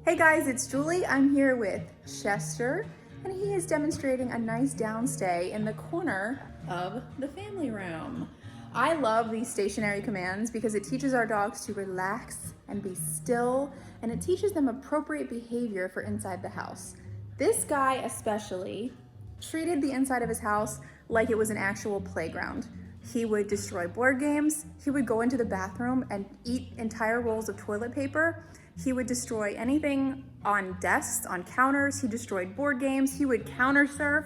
Hey guys, it's Julie. I'm here with Chester, and he is demonstrating a nice downstay in the corner of the family room. I love these stationary commands because it teaches our dogs to relax and be still, and it teaches them appropriate behavior for inside the house. This guy especially treated the inside of his house like it was an actual playground. He would destroy board games. He would go into the bathroom and eat entire rolls of toilet paper. He would destroy anything on desks, on counters. He destroyed board games. He would counter surf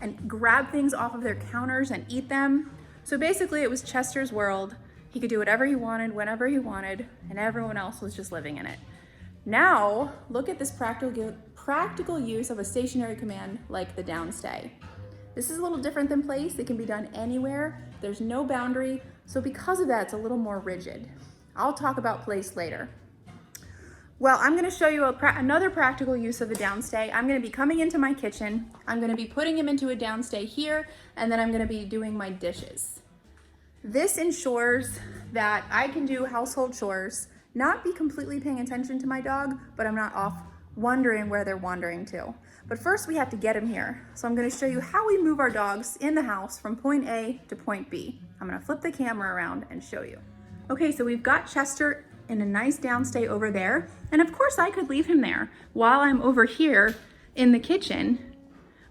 and grab things off of their counters and eat them. So basically it was Chester's world. He could do whatever he wanted, whenever he wanted, and everyone else was just living in it. Now, look at this practical use of a stationary command like the downstay. This is a little different than place. It can be done anywhere. There's no boundary. So because of that, it's a little more rigid. I'll talk about place later. Well, I'm gonna show you another practical use of a downstay. I'm gonna be coming into my kitchen. I'm gonna be putting him into a downstay here, and then I'm gonna be doing my dishes. This ensures that I can do household chores, not be completely paying attention to my dog, but I'm not off wondering where they're wandering to. But first we have to get him here. So I'm gonna show you how we move our dogs in the house from point A to point B. I'm gonna flip the camera around and show you. Okay, so we've got Chester in a nice downstay over there. And of course I could leave him there while I'm over here in the kitchen,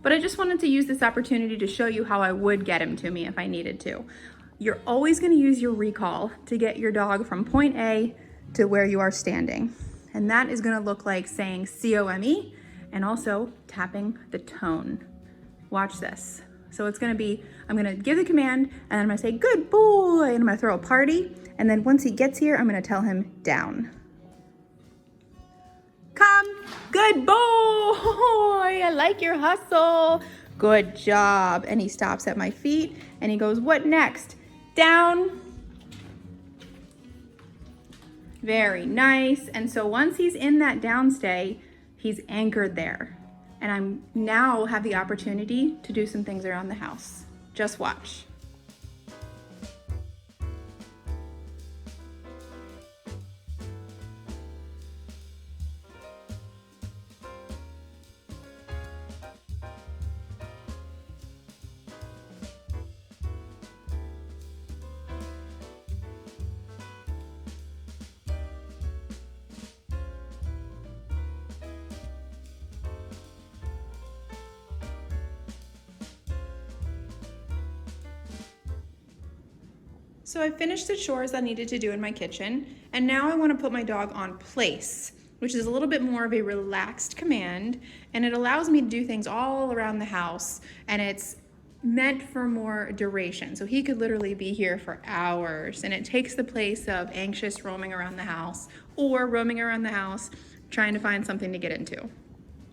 but I just wanted to use this opportunity to show you how I would get him to me if I needed to. You're always gonna use your recall to get your dog from point A to where you are standing. And that is gonna look like saying COME and also tapping the tone. Watch this. So it's gonna be, I'm gonna give the command and I'm gonna say, good boy, and I'm gonna throw a party. And then once he gets here, I'm gonna tell him down. Come, good boy, I like your hustle. Good job. And he stops at my feet and he goes, what next? Down. Very nice. And so once he's in that downstay, he's anchored there. And I'm now have the opportunity to do some things around the house. Just watch. So I finished the chores I needed to do in my kitchen, and now I want to put my dog on place, which is a little bit more of a relaxed command, and it allows me to do things all around the house, and it's meant for more duration. So he could literally be here for hours, and it takes the place of anxious roaming around the house or roaming around the house trying to find something to get into.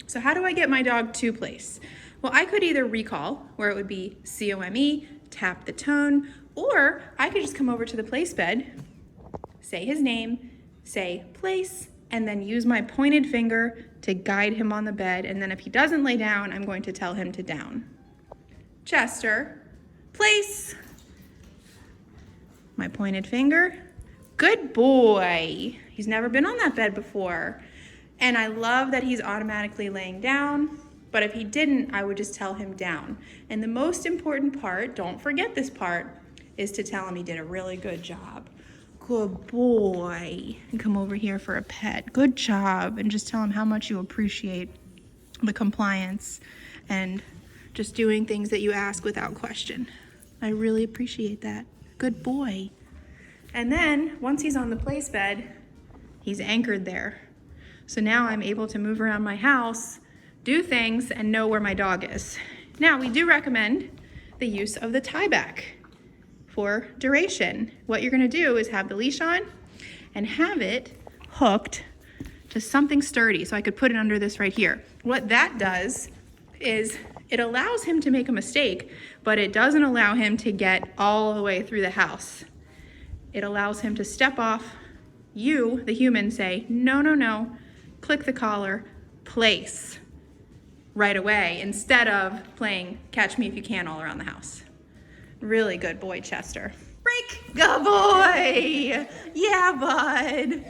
So how do I get my dog to place? Well, I could either recall, where it would be COME, tap the tone, or I could just come over to the place bed, say his name, say place, and then use my pointed finger to guide him on the bed. And then if he doesn't lay down, I'm going to tell him to down. Chester, place. My pointed finger. Good boy. He's never been on that bed before. And I love that he's automatically laying down, but if he didn't, I would just tell him down. And the most important part, don't forget this part, is to tell him he did a really good job. Good boy. And come over here for a pet. Good job. And just tell him how much you appreciate the compliance and just doing things that you ask without question. I really appreciate that. Good boy. And then once he's on the place bed, he's anchored there. So now I'm able to move around my house, do things, and know where my dog is. Now, we do recommend the use of the tie back for duration. What you're gonna do is have the leash on and have it hooked to something sturdy. So I could put it under this right here. What that does is it allows him to make a mistake, but it doesn't allow him to get all the way through the house. It allows him to step off. You, the human, say, no, no, no, click the collar, place right away, instead of playing catch me if you can all around the house. Really good boy, Chester. Break. Good boy. Yeah, bud.